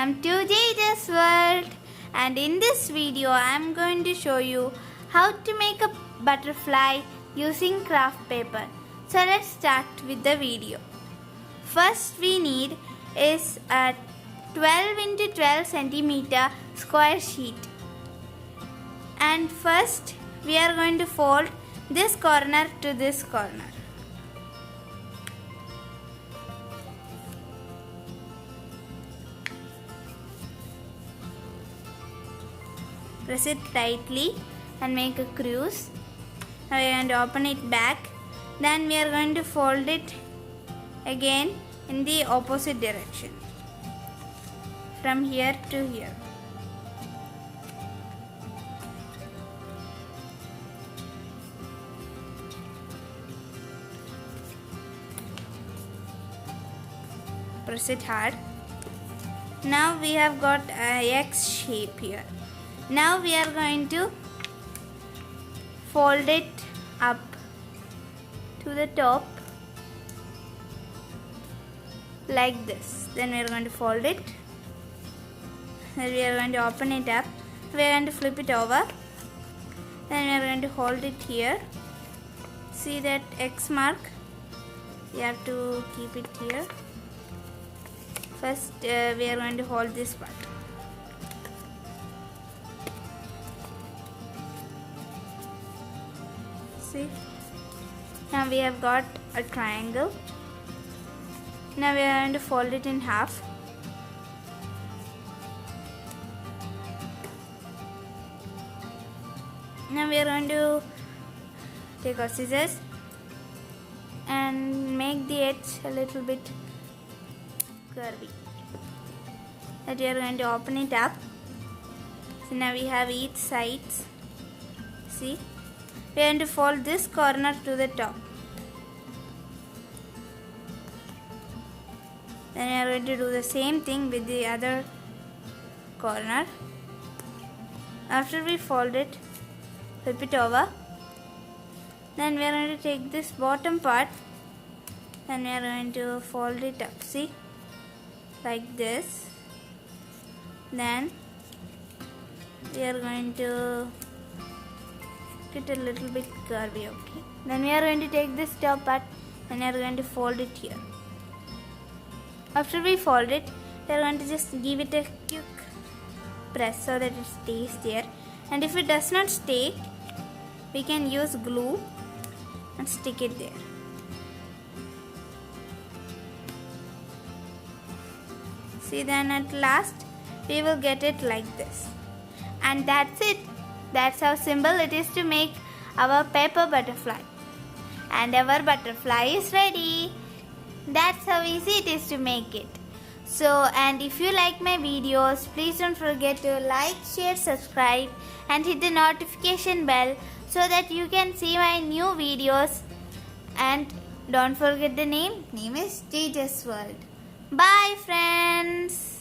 welcome to Tejas World, and in this video I am going to show you how to make a butterfly using craft paper. So let's start with the video. First we need is a 12 into 12 centimeter square sheet, and first we are going to fold this corner to this corner. Press it tightly and make a crease. Now we are going to open it back. Then we are going to fold it again in the opposite direction, from here to here. Press it hard. Now we have got a X shape here. Now we are going to fold it up to the top like this. Then we are going to fold it. Then we are going to open it up. We are going to flip it over. Then we are going to hold it here. See that X mark? We have to keep it here. First we are going to hold this part. See? Now we have got a triangle. Now we are going to fold it in half. Now we are going to take our scissors and make the edge a little bit curvy. That we are going to open it up. So now we have each sides. See? We are going to fold this corner to the top. Then we are going to do the same thing with the other corner. After we fold it, flip it over. Then we are going to take this bottom part. Then we are going to fold it up. See? Like this. Then we are going to it a little bit curvy, okay? Then we are going to take this top part and we are going to fold it here. After we fold it, we are going to just give it a quick press so that it stays there. And if it does not stay, we can use glue and stick it there. See, then at last we will get it like this. And that's it. That's how simple it is to make our paper butterfly. And our butterfly is ready. That's how easy it is to make it. So, and if you like my videos, please don't forget to like, share, subscribe and hit the notification bell so that you can see my new videos. And don't forget the name. Name is Tejas World. Bye friends.